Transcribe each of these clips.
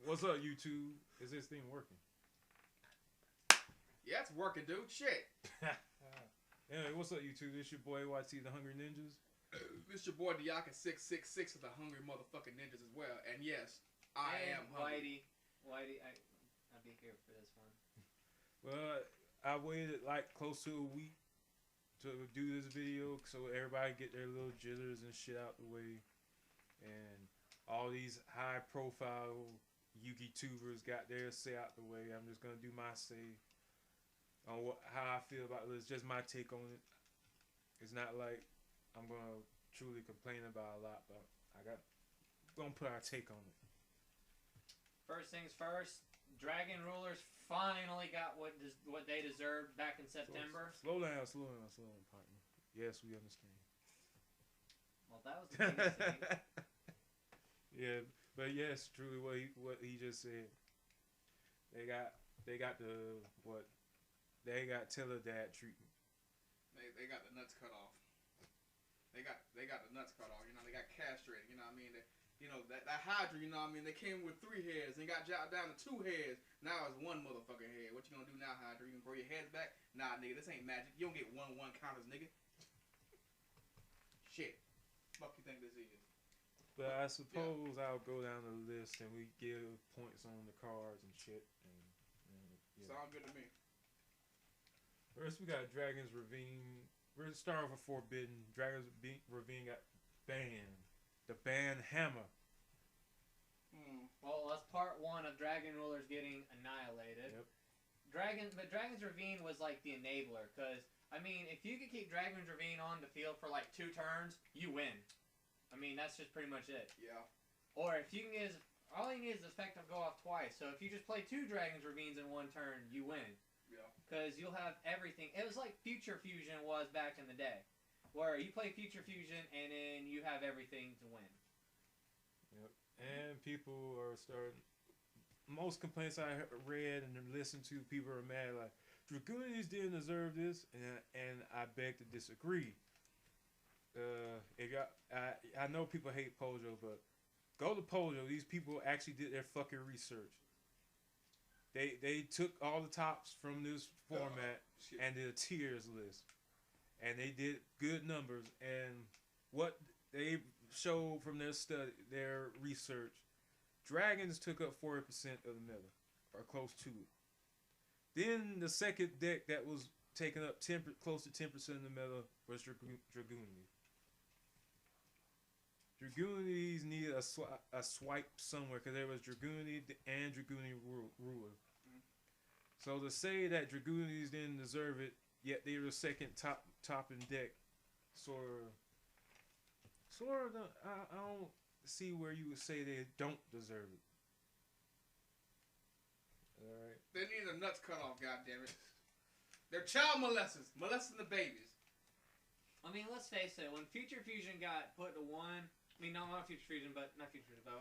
What's up, YouTube? Is this thing working? Yeah, it's working, dude. Shit. Anyway, what's up, YouTube? This your boy YT, the Hungry Ninjas. This your boy Diaka666 of the Hungry Motherfucking Ninjas as well. And yes, I am hungry. Whitey, I'll be here for this one. Well, I waited like close to a week to do this video so everybody get their little jitters and shit out the way. And all these high profile Yugioh got their say out the way. I'm just gonna do my say on how I feel about this. Just my take on it. It's not like I'm gonna truly complain about a lot, but gonna put our take on it. First things first, Dragon Rulers finally got what they deserved back in September. Slow down, partner. Yes, we understand. Well, that was the biggest thing. Yeah, but yes, truly what he just said. They got Teledad treatment. They got the nuts cut off. They got the nuts cut off. You know, they got castrated. You know what I mean? That Hydra. You know what I mean? They came with 3 heads and got dropped down to 2 heads. Now it's 1 motherfucking head. What you gonna do now, Hydra? You gonna grow your heads back? Nah, nigga, this ain't magic. You don't get 1-1 counters, nigga. Shit. Fuck you think this is? But I suppose I'll go down the list and we give points on the cards and shit. Yeah. Sound good to me. First, we got Dragon's Ravine. We're gonna start off with Forbidden. Dragon's Ravine got banned. The ban hammer. Well, that's part 1 of Dragon Rulers getting annihilated. Yep. But Dragon's Ravine was like the enabler, because I mean, if you could keep Dragon's Ravine on the field for like 2 turns, you win. I mean, that's just pretty much it. Yeah. Or if you can get all you need is the effective go off twice. So if you just play 2 Dragon's Ravines in 1 turn, you win. Yeah. Because you'll have everything. It was like Future Fusion was back in the day, where you play Future Fusion and then you have everything to win. Yep. And people are starting. Most complaints I read and listened to, people are mad like Dragoonies didn't deserve this, and I beg to disagree. I know people hate Pojo, but go to Pojo. These people actually did their fucking research. They took all the tops from this format and did a tiers list, and they did good numbers. And what they showed from their research, Dragons took up 40% of the meta, or close to it. Then the second deck that was taking up close to 10% of the meta was Dragoonies. Dragoonies needed a swipe somewhere because there was Dragoony and Dragoony Ruler. So to say that Dragoonies didn't deserve it, yet they were second top in deck, sort of. I don't see where you would say they don't deserve it. All right. They need a nuts cut off. Goddammit. They're child molesters, molesting the babies. I mean, let's face it. When Future Fusion got put to 1. I mean, not Future Fusion, but not Future Fusion, but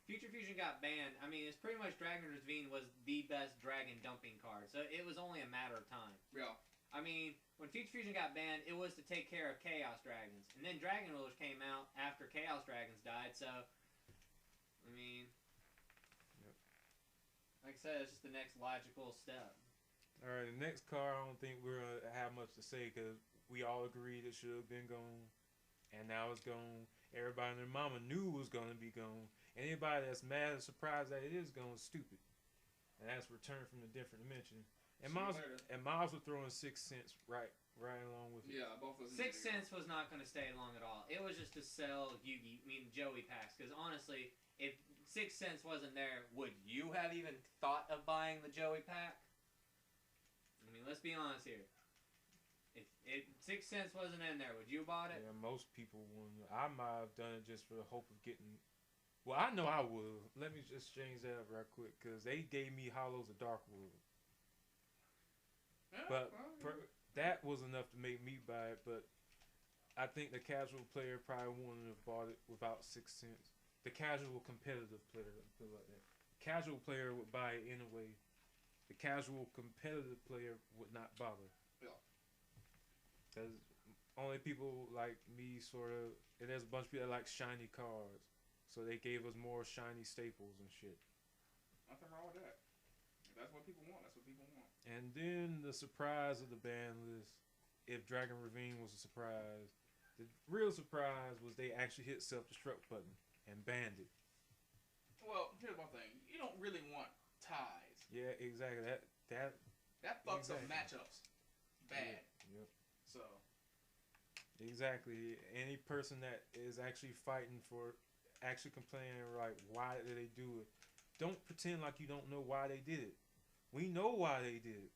Future Fusion got banned. I mean, it's pretty much Dragon Ravine was the best dragon dumping card, so it was only a matter of time. Yeah. I mean, when Future Fusion got banned, it was to take care of Chaos Dragons, and then Dragon Rulers came out after Chaos Dragons died. So, I mean, like I said, it's just the next logical step. All right, the next card, I don't think we're gonna have much to say because we all agreed it should have been gone, and now it's gone. Everybody and their mama knew it was going to be gone. Anybody that's mad or surprised that it is gone is stupid. And that's Return from the Different Dimension. And Miles were throwing 6 cents right along with it. Yeah, both of them. 6 cents was not going to stay long at all. It was just to sell Joey packs. Because honestly, if 6 cents wasn't there, would you have even thought of buying the Joey pack? I mean, let's be honest here. If 6 cents wasn't in there, would you have bought it? Yeah, most people wouldn't. I might have done it just for the hope of getting. Well, I know I would. Let me just change that up right quick because they gave me Hollows of Darkwood. Yeah, but that was enough to make me buy it. But I think the casual player probably wouldn't have bought it without 6 cents. The casual competitive player, put it like that. Casual player would buy it anyway. The casual competitive player would not bother. Yeah. Because only people like me and there's a bunch of people that like shiny cards. So they gave us more shiny staples and shit. Nothing wrong with that. If that's what people want. That's what people want. And then the surprise of the ban list, if Dragon Ravine was a surprise, the real surprise was they actually hit self-destruct button and banned it. Well, here's one thing. You don't really want ties. Yeah, exactly. That fucks exactly. up matchups. Bad. Yep. So. Exactly. Any person that is actually fighting for, actually complaining, like, why did they do it? Don't pretend like you don't know why they did it. We know why they did it.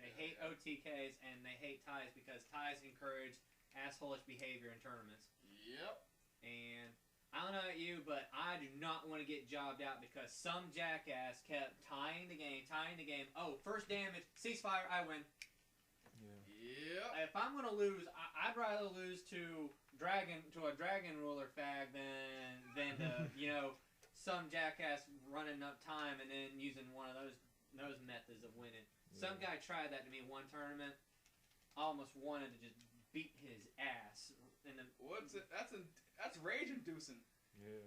They hate OTKs and they hate ties because ties encourage assholeish behavior in tournaments. Yep. And I don't know about you, but I do not want to get jobbed out because some jackass kept tying the game. Oh, first damage, ceasefire, I win. Yeah. Yep. If I'm gonna lose, I'd rather lose to a dragon ruler fag than to, you know, some jackass running up time and then using one of those methods of winning. Yeah. Some guy tried that to me one tournament. I almost wanted to just beat his ass. What's it? That's rage inducing. Yeah.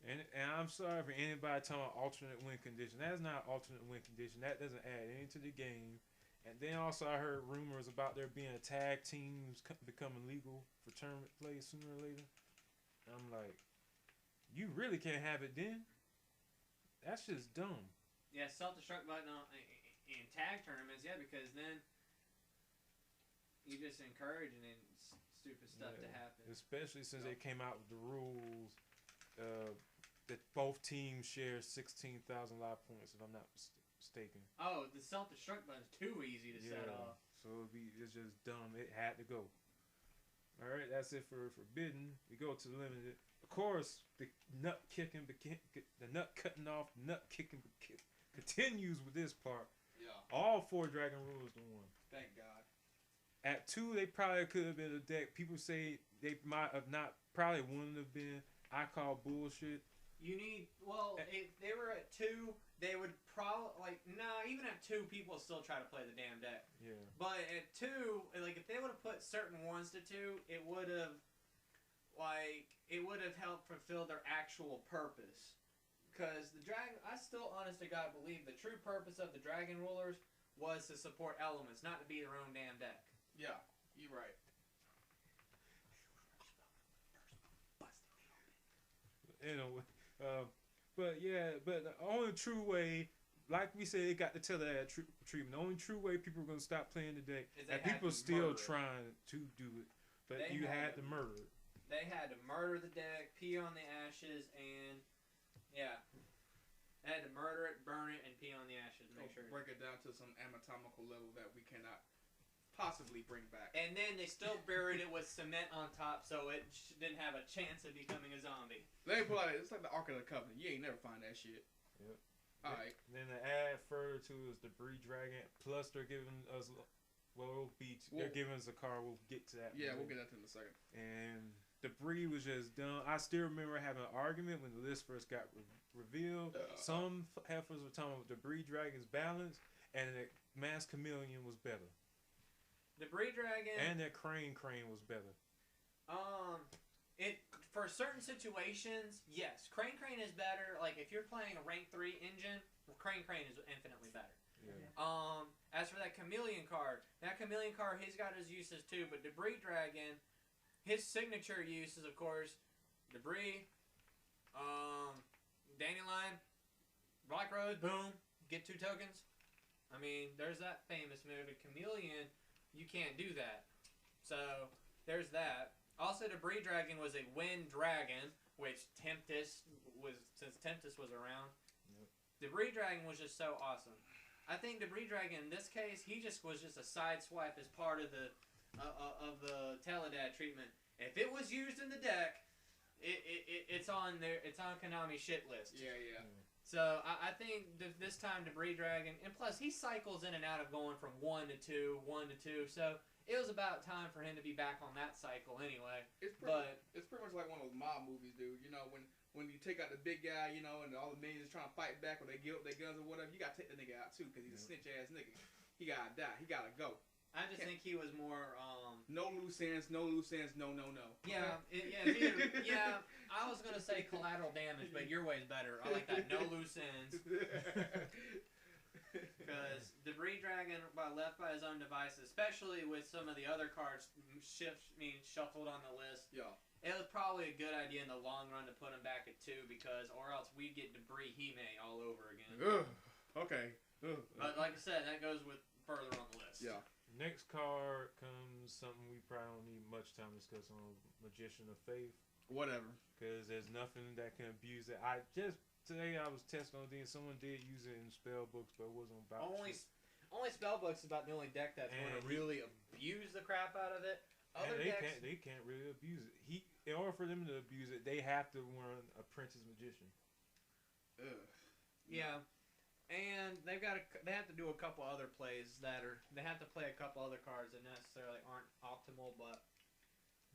And I'm sorry for anybody talking about alternate win condition. That's not alternate win condition. That doesn't add anything to the game. And then also I heard rumors about there being a tag teams becoming legal for tournament play sooner or later. And I'm like, you really can't have it then? That's just dumb. Yeah, self-destruct button in tag tournaments, yeah, because then you just encouraging stupid stuff to happen. Especially since they came out with the rules that both teams share 16,000 live points, if I'm not mistaken. Oh, the self-destruct button's too easy to set off. So it's just dumb. It had to go. All right, that's it for Forbidden. We go to Limited. Of course, the nut cutting off, nut kicking continues with this part. Yeah. All 4 Dragon Rulers to 1. Thank God. At 2, they probably could have been a deck. People say they might have not, probably wouldn't have been. I call bullshit. If they were at 2, they would probably, even at 2, people still try to play the damn deck. Yeah. But at 2, if they would have put certain ones to 2, it would have helped fulfill their actual purpose. Because I still honest to God believe the true purpose of the Dragon Rulers was to support elements, not to be their own damn deck. Yeah, you're right. Anyway, but the only true way, like we said, it got to tell that treatment. The only true way people are going to stop playing the deck, and people still trying to do it, but you had to murder it. They had to murder the deck, pee on the ashes, and they had to murder it, burn it, and pee on the ashes. Make sure break it down to some anatomical level that we cannot possibly bring back. And then they still buried it with cement on top, so it didn't have a chance of becoming a zombie. They put like it's like the Ark of the Covenant. You ain't never find that shit. Yep. All right. Then to add further to is Debris Dragon. Plus they're giving us, they're giving us a card. We'll get to that. Yeah, we'll get that in a second. And Debris was just dumb. I still remember having an argument when the list first got revealed. Some heifers were talking about Debris Dragon's balance, and that Mass Chameleon was better. Debris Dragon and that Crane was better. For certain situations, yes, Crane is better. Like if you're playing a rank 3 engine, Crane is infinitely better. Yeah. As for that Chameleon card, he's got his uses too. But Debris Dragon, his signature use is of course Debris, Dandelion, Black Rose, boom, get 2 tokens. I mean, there's that famous move. And Chameleon, you can't do that. So there's that. Also, Debris Dragon was a wind dragon, which Tempest was, since Tempest was around. Yep. Debris Dragon was just so awesome. I think Debris Dragon in this case, he was just a side swipe as part of the Teledad treatment. If it was used in the deck, it's on there. It's on Konami's shit list. Yeah. So I think this time Debris Dragon, and plus he cycles in and out of going from 1 to 2, 1 to 2. So it was about time for him to be back on that cycle anyway. It's pretty much like one of those mob movies, dude. You know, when you take out the big guy, you know, and all the minions trying to fight back or they give up their guns or whatever, you gotta take the nigga out too, because he's a snitch ass nigga. He gotta die. He gotta go. I just think he was more no loose ends, no loose ends, no. Yeah, I was gonna say collateral damage, but your way's better. I like that. No loose ends. Because Debris Dragon left by his own devices, especially with some of the other cards shuffled on the list. Yeah. It was probably a good idea in the long run to put him back at 2 because, or else we'd get Debris Hime all over again. Okay. But like I said, that goes with further on the list. Yeah. Next card comes something we probably don't need much time to discuss on, Magician of Faith. Whatever. Because there's nothing that can abuse it. Today I was testing on it. Someone did use it in spell books, but it wasn't about Only spell books is about the only deck that's going to really abuse the crap out of it. Other decks, they can't really abuse it. In order for them to abuse it, they have to run Apprentice Magician. Ugh. Yeah. And they have to do a couple other plays they have to play a couple other cards that necessarily aren't optimal, but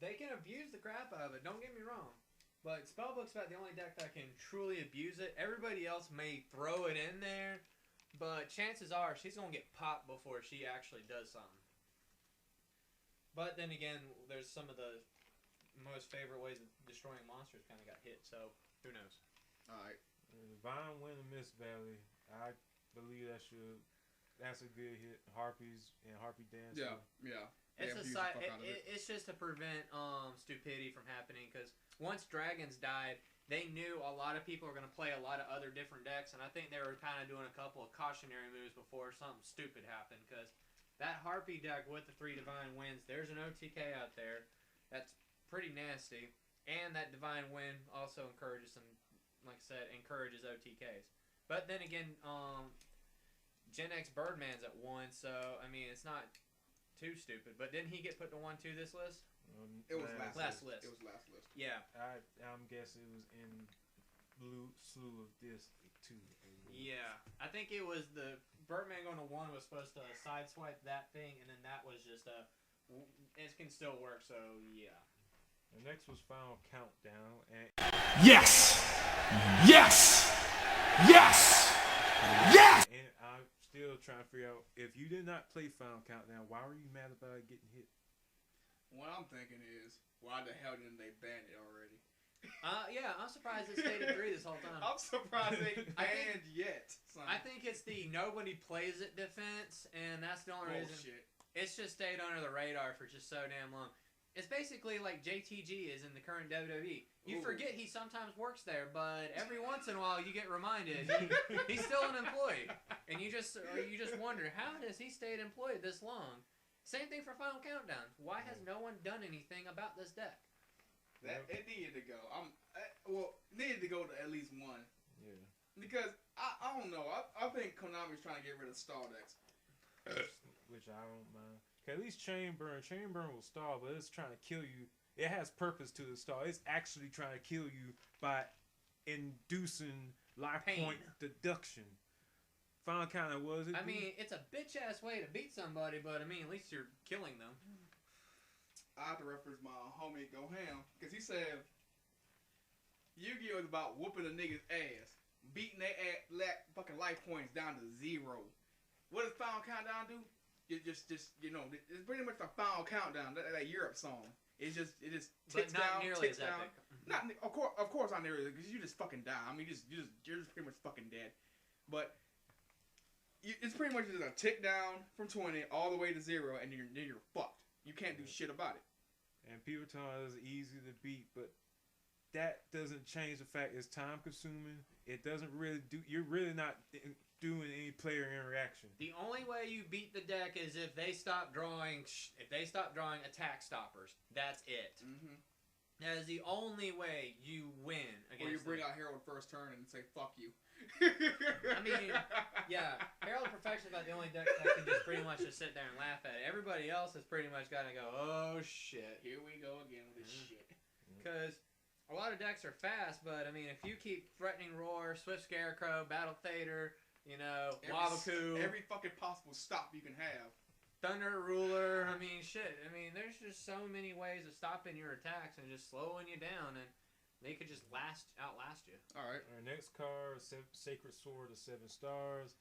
they can abuse the crap out of it. Don't get me wrong, but Spellbook's about the only deck that can truly abuse it. Everybody else may throw it in there, but chances are she's gonna get popped before she actually does something. But then again, there's some of the most favorite ways of destroying monsters kind of got hit, so who knows? All right. Divine Wind of Mist Valley. I believe that's a good hit. Harpies and Harpy Dance. Yeah. It's just to prevent stupidity from happening, because once dragons died, they knew a lot of people were going to play a lot of other different decks, and I think they were kind of doing a couple of cautionary moves before something stupid happened, because that Harpy deck with the 3 Divine Winds, there's an OTK out there that's pretty nasty, and that Divine Wind also encourages encourages OTKs. But then again, Gen X Birdman's at 1, so I mean it's not too stupid. But didn't he get put to 1-2 this list? It was last list. It was last list. Yeah. I'm guessing it was in slew of this too. Yeah, I think it was the Birdman going to 1 was supposed to sideswipe that thing, and then that was just it can still work. So yeah. The next was Final Countdown, and Yes! Yes! Yes! Yes! And I'm still trying to figure out, if you did not play Final Countdown, why were you mad about it getting hit? What I'm thinking is, why the hell didn't they ban it already? Yeah, I'm surprised it stayed at 3 this whole time. I'm surprised they banned yet. Son. I think it's the nobody plays it defense, and that's the only reason. It's just stayed under the radar for just so damn long. It's basically like JTG is in the current WWE. You forget he sometimes works there, but every once in a while you get reminded he's still an employee, and you just wonder, how does he stay employed this long? Same thing for Final Countdown. Why has no one done anything about this deck? It needed to go. Needed to go to at least 1. Yeah. Because I don't know. I think Konami's trying to get rid of stall decks. Which I don't mind. At least Chain Burn will stall, but it's trying to kill you. It has purpose to the stall. It's actually trying to kill you by inducing life point deduction. Final Countdown was it? I mean, it's a bitch ass way to beat somebody, but I mean, at least you're killing them. I have to reference my homie Go Ham, because he said Yu-Gi-Oh is about whooping a nigga's ass, beating their fucking life points down to 0. What does Final Countdown do? It's pretty much a Final Countdown, that Europe song. It just ticks down, ticks down. Not of course not nearly, because you just fucking die. I mean, you're just pretty much fucking dead. But it's pretty much just a tick down from 20 all the way to 0, and then you're fucked. You can't do shit about it. And people tell us it's easy to beat, but that doesn't change the fact it's time consuming. It doesn't really do. You're really not doing any player interaction. The only way you beat the deck is if they stop drawing. If they stop drawing attack stoppers, that's it. Mm-hmm. That is the only way you win against. Or you bring out Herald first turn and say "fuck you." I mean, yeah, Herald of Perfection is about the only deck that can just pretty much just sit there and laugh at it. Everybody else has pretty much got to go, oh shit, here we go again with this shit. Because a lot of decks are fast, but I mean, if you keep Threatening Roar, Swift Scarecrow, Battle Thader, Wabaku, every fucking possible stop you can have. Thunder Ruler, I mean, shit. I mean, there's just so many ways of stopping your attacks and just slowing you down, and they could just outlast you. All right. Our next card, Sacred Sword of 7 stars.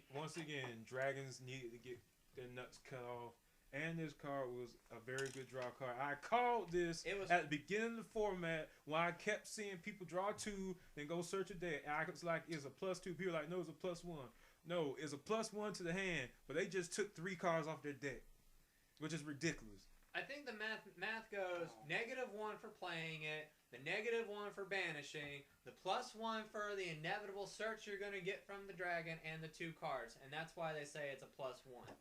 Once again, dragons needed to get their nuts cut off, and this card was a very good draw card. I called this It was- at the beginning of the format when I kept seeing people draw 2 and go search a deck. And I was like, it's a +2. People were like, no, it's a +1. No, it's a +1 to the hand, but they just took 3 cards off their deck, which is ridiculous. I think the math goes -1 for playing it, the -1 for banishing, the +1 for the inevitable search you're going to get from the dragon, and the 2 cards. And that's why they say it's a +1.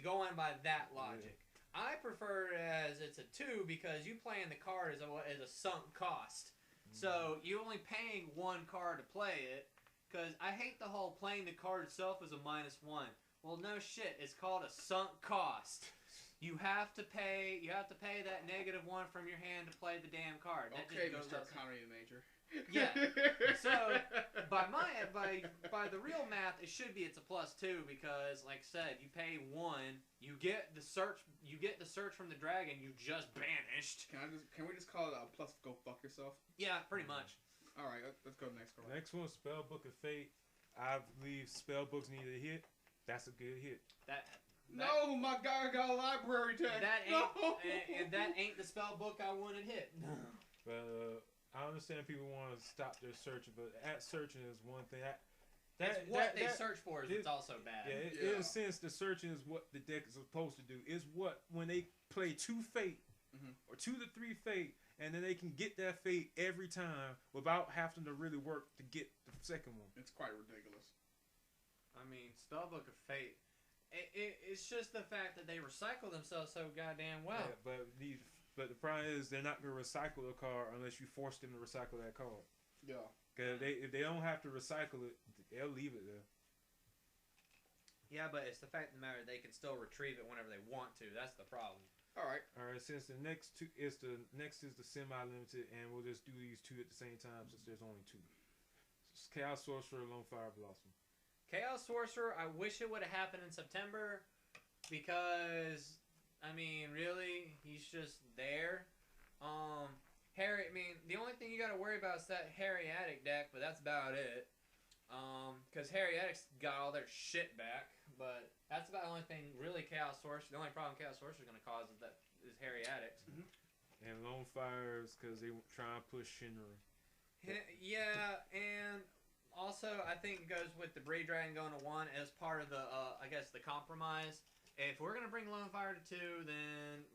Going by that logic. Yeah. I prefer it as it's a 2 because you playing the card as a sunk cost. So you're only paying 1 card to play it. Because I hate the whole playing the card itself as a -1. Well, no shit. It's called a sunk cost. You have to pay that -1 from your hand to play the damn card. That Okay, just Mr. Economy Major. Yeah. So by the real math, it should be it's a +2 because, like I said, you pay 1, you get the search from the dragon you just banished. Can we just call it a plus? Go fuck yourself. Yeah, pretty much. All right, let's go to the next card. Next one, Spellbook of Fate. I believe Spellbooks need a hit. That's a good hit. No, my guy got a library tag. That ain't the spell book I wanted hit. But I understand people want to stop their searching, but searching is one thing. They search for is what's also bad. Yeah, in a sense, the searching is what the deck is supposed to do. It's what when they play 2 Fate or 2 to 3 Fate, and then they can get that Fate every time without having to really work to get the second one. It's quite ridiculous. I mean, Spellbook of Fate. It's just the fact that they recycle themselves so goddamn well. Yeah, but the problem is they're not going to recycle a card unless you force them to recycle that card. Yeah. Because if they don't have to recycle it, they'll leave it there. Yeah, but it's the fact of the matter they can still retrieve it whenever they want to. That's the problem. All right. Since the next is the semi-limited, and we'll just do these 2 at the same time since there's only 2. It's Chaos Sorcerer, Lone Fire Blossom. Chaos Sorcerer, I wish it would have happened in September because, I mean, really, he's just there. The only thing you got to worry about is that Harry Attic deck, but that's about it. Because Harry Attic's got all their shit back, but that's about the only thing really Chaos Sorcerer. The only problem Chaos Sorcerer is going to cause is Harry Attic's. And Lone Fires because they try and push Shinra. Yeah, and also I think it goes with the Debris Dragon going to 1 as part of the I guess the compromise. If we're gonna bring Lone Fire to 2, then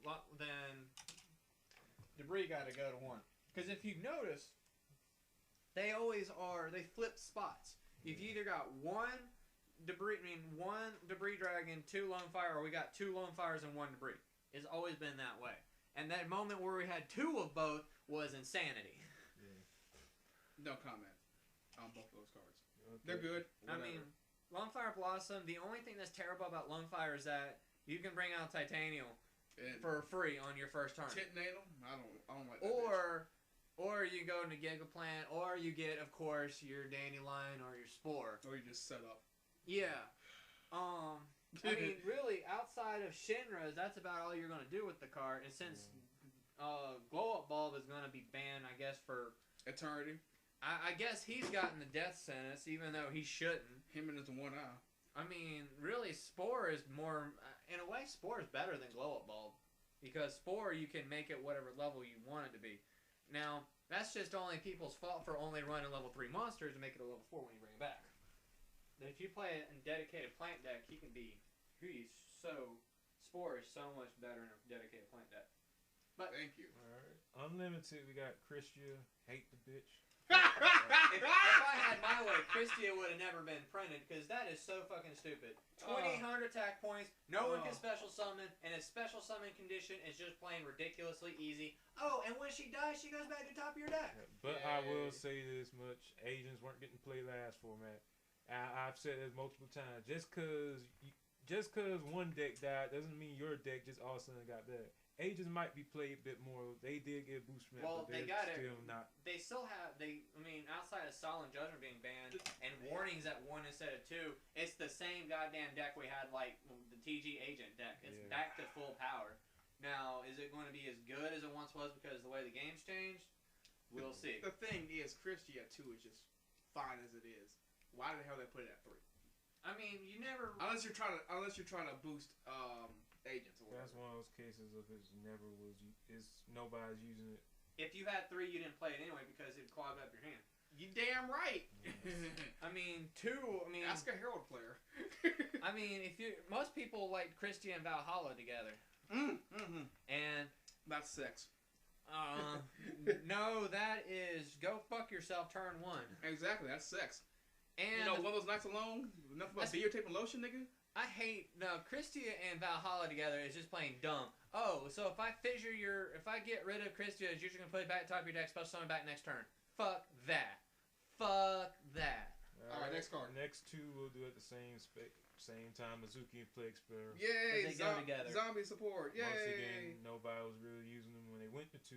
Debris got to go to 1. Because if you notice, they always are. They flip spots. If you either got one Debris Dragon, 2 Lone Fire, or we got 2 Lone Fires and 1 Debris. It's always been that way. And that moment where we had 2 of both was insanity. No comment on both of those cards. Okay. They're good. Whatever. I mean, Lone Fire Blossom, the only thing that's terrible about Lone Fire is that you can bring out Titanium for free on your first turn. Titanium? I don't like that. Or you go into Gigaplant, or you get, of course, your Dandelion or your Spore. Or you just set up. Yeah. I mean, really, outside of Shinra's, that's about all you're going to do with the card. And since Glow Up Bulb is going to be banned, I guess, for eternity. I guess he's gotten the death sentence, even though he shouldn't. Him and his one eye. I mean, really, Spore is more... in a way, Spore is better than Glow Up Bulb. Because Spore, you can make it whatever level you want it to be. Now, that's just only people's fault for only running level 3 monsters and make it a level 4 when you bring it back. But if you play it in dedicated plant deck, Spore is so much better in a dedicated plant deck. But thank you. Alright. Unlimited, we got Christia, Hate the Bitch. if I had my way, Christia would have never been printed because that is so fucking stupid. 2,800 attack points, no one can special summon, and its special summon condition is just plain ridiculously easy. Oh, and when she dies, she goes back to the top of your deck. But I will say this much: Asians weren't getting played last format. I've said this multiple times. Just cause one deck died doesn't mean your deck just all of a sudden got bad. Asians might be played a bit more. They did get boost from that, well, but they're still not. They still have. Outside of Solemn Judgment being banned and warnings at 1 instead of 2, it's the same goddamn deck we had, like the TG Agent deck. It's back to full power. Now, is it going to be as good as it once was because of the way the game's changed? We'll see. The thing is, Christie at 2 is just fine as it is. Why the hell they put it at 3? I mean, you never. Unless you're trying to boost agents or whatever. That's one of those cases of nobody's using it. If you had 3, you didn't play it anyway because it clogged up your hand. You damn right. I mean, 2. I mean, ask a Herald player. I mean, most people like Christia and Valhalla together, and that's sex. No, that is go fuck yourself. Turn 1. Exactly, that's sex. And you know, one of those nights alone, nothing but videotape and lotion, nigga. I hate Christia and Valhalla together is just plain dumb. Oh, so if I get rid of Christia, you're just gonna put it back at the top of your deck, special summon back next turn. Fuck that. Fuck that. All right, next card. Next 2 we'll do at the same time. Mizuki and Plague Spear. They Yay! go together. Zombie support. Yay! Once again, nobody was really using them when they went to 2,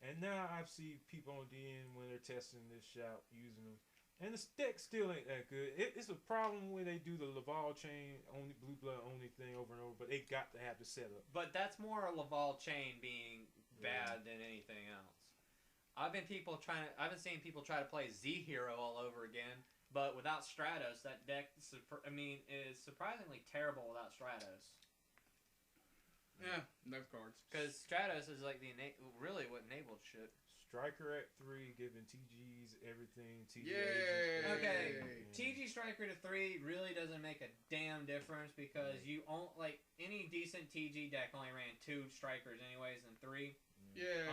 and now I see people on DN when they're testing this shop using them. And the deck still ain't that good. It's a problem when they do the Laval chain only blue blood only thing over and over, but they got to have the setup. But that's more a Laval chain being bad than anything else. I've been seeing people try to play Z Hero all over again, but without Stratos, that deck is surprisingly terrible without Stratos. Yeah, next cards. Because Stratos is like really what enabled shit. Striker at 3, giving TGs everything. TG Yay! Okay, TG Striker to 3 really doesn't make a damn difference because you own any decent TG deck only ran 2 Strikers anyways and 3. Yay!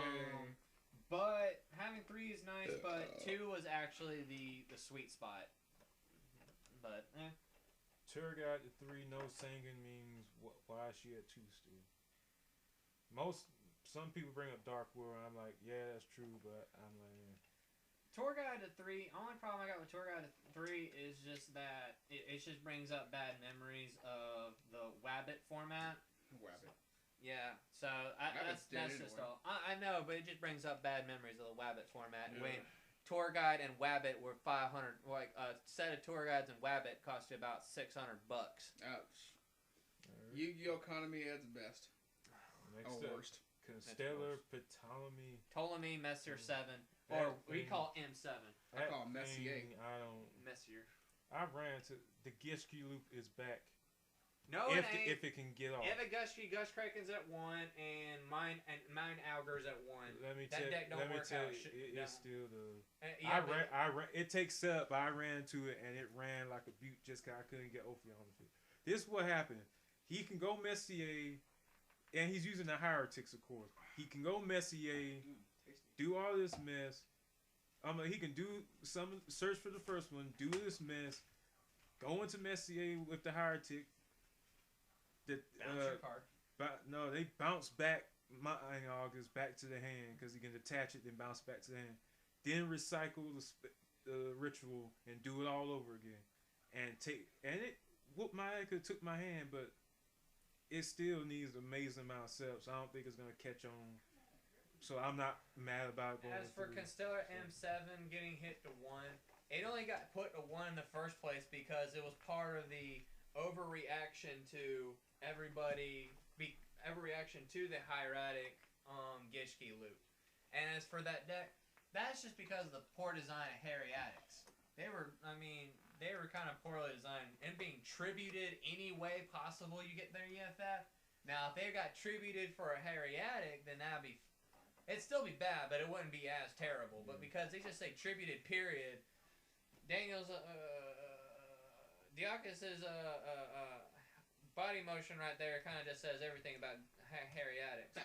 But having 3 is nice, but 2 was actually the sweet spot. But Tour guide to 3, no Sangan means why is she at 2 still? Some people bring up Dark World, and I'm like, yeah, that's true, but I'm like, Tour Guide to 3, only problem I got with Tour Guide to 3 is just that it just brings up bad memories of the Wabbit format. Wabbit. Yeah, so that's just all. I know, but it just brings up bad memories of the Wabbit format. Yeah. When Tour Guide and Wabbit were 500, a set of Tour Guides and Wabbit cost you about $600. Ouch. Yu-Gi-Oh! Economy at its best. Next worst. Constellar, Ptolemy, Messier 7, or we call M7. I call him Messier. Messier. I ran to the Gishki loop is back. No, if it can get off. If it Gush Kraken's at 1 and mine Augur's at 1. Let me tell you, it's still the. I ran. It takes up. I ran to it and it ran like a butte just 'cause I couldn't get Ophi on the field. This is what happened. He can go Messier. And he's using the Hieratics, of course. He can go Messier, do all this mess. He can do search for the first one, do this mess, go into Messier with the Hieratic. Bounce your card. No, they bounce back my August back to the hand because he can attach it, then bounce back to the hand. Then recycle the ritual and do it all over again. And it whooped my ass 'cause it took my hand, but it still needs an amazing amount of steps. I don't think it's gonna catch on. So I'm not mad about going. As for Constellar M7 getting hit to 1, it only got put to 1 in the first place because it was part of the overreaction to overreaction to the hieratic Gishki loop. And as for that deck, that's just because of the poor design of Heriatics. They were kind of poorly designed and being tributed any way possible you get their EFF. Now, if they got tributed for a Heriatic, then it'd still be bad, but it wouldn't be as terrible. But because they just say tributed, period, Daniel's, Diakis' body motion right there kind of just says everything about Heriatics.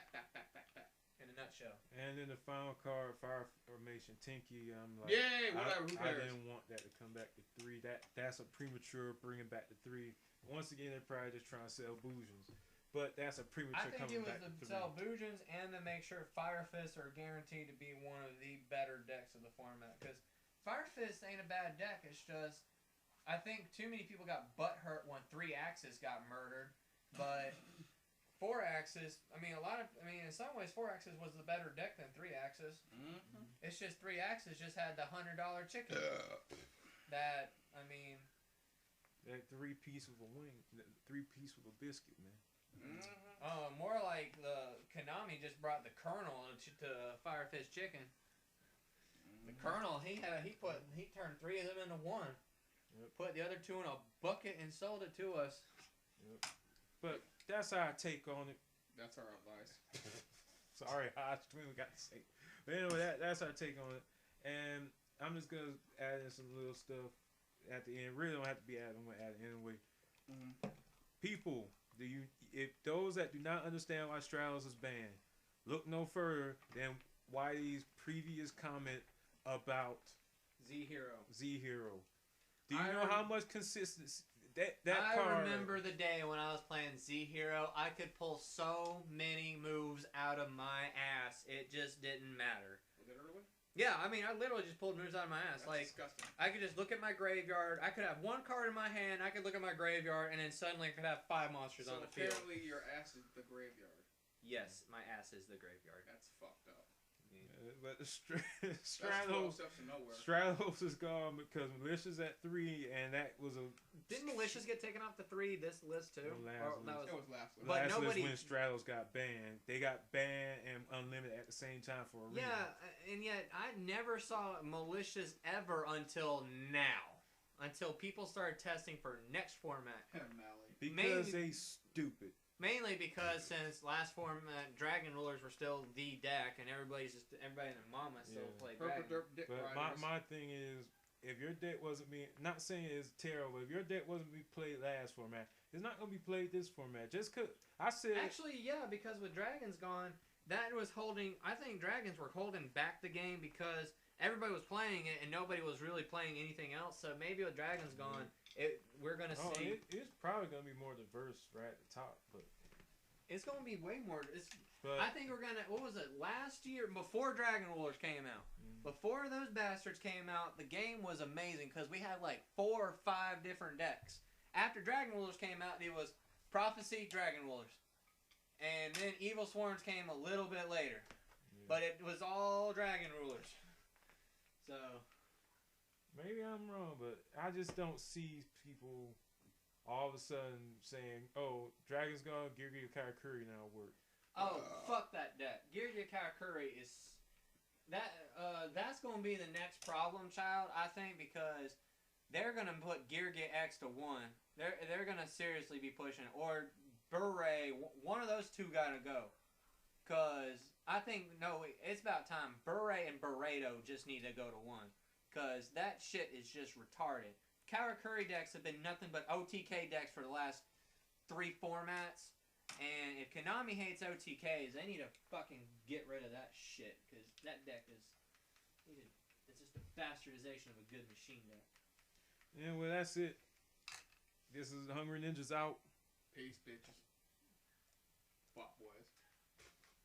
In a nutshell. And then the final card, Fire Formation Tinky. I'm like, yay, whatever. Who I cares? didn't want that to come back to 3. That's a premature bringing back to 3. Once again, they're probably just trying to sell Boojums, but that's a premature coming back to 3. I think it was to sell Boojums and to make sure Fire Fists are guaranteed to be one of the better decks of the format. Because Fire Fist ain't a bad deck. It's just I think too many people got butthurt when 3 Axis got murdered, but 4 Axis, in some ways 4 Axis was the better deck than 3 Axis. Mm-hmm. It's just 3 Axis just had the $100 chicken. That 3-piece with a wing, 3-piece with a biscuit, man. Mm-hmm. More like the Konami just brought the Colonel to Fire Fist Chicken. The Colonel, he turned 3 of them into 1. Yep. Put the other 2 in a bucket and sold it to us. Yep. But that's our take on it. That's our advice. Sorry, I we got to say. But anyway, that's our take on it. And I'm just gonna add in some little stuff at the end. Really don't have to be added. I'm gonna add it anyway. Mm-hmm. People, if those that do not understand why Straddles is banned, look no further than Whitey's previous comment about Z-Hero. Z-Hero. Do you know how much consistency that I card? remember the day when I was playing Z-Hero. I could pull so many moves out of my ass. It just didn't matter. Literally? Yeah, I mean, I literally just pulled moves out of my ass. That's like, disgusting. I could just look at my graveyard. I could have one card in my hand. I could look at my graveyard, and then suddenly I could have 5 monsters on the field. Apparently your ass is the graveyard. Yes, my ass is the graveyard. That's fucked up. But Straddles Straddles is gone because Militia's at 3, and that was a. Didn't Malicious get taken off the 3 this list too? The last Or, list. that It was last list. But last nobody- list when Straddles got banned. They got banned and Unlimited at the same time for a reason. Yeah, and yet I never saw Malicious ever until now. Until people started testing for next format. Because they stupid. Mainly because since last format, Dragon Rulers were still the deck, and everybody and their mama still played Dragon. But my thing is, if your deck wasn't being, not saying it's terrible, if your deck wasn't being played last format, it's not going to be played this format. Just cause I said. Actually, yeah, because with Dragons gone, that was holding. I think Dragons were holding back the game because everybody was playing it and nobody was really playing anything else. So maybe with Dragons gone, we're gonna see. It's probably gonna be more diverse right at the top, but it's gonna be way more. I think we're gonna. What was it last year before Dragon Rulers came out? Before those bastards came out, the game was amazing because we had like 4 or 5 different decks. After Dragon Rulers came out, it was Prophecy, Dragon Rulers, and then Evil Swarms came a little bit later, but it was all Dragon Rulers. So. Maybe I'm wrong, but I just don't see people all of a sudden saying, "Oh, Dragon's gone, Yugioh Karakuri now work." Oh, fuck that deck. Yugioh Karakuri is that's gonna be the next problem, child. I think because they're gonna put Yugioh X to 1. They're gonna seriously be pushing it. Or Beret. One of those two gotta go. Cause I think it's about time. Beret and Beredo just need to go to 1. Because that shit is just retarded. Karakuri decks have been nothing but OTK decks for the last 3 formats. And if Konami hates OTKs, they need to fucking get rid of that shit. Because that deck is... It's just a bastardization of a good machine deck. Yeah, well, that's it. This is hunGRYninJAZ out. Peace, bitches.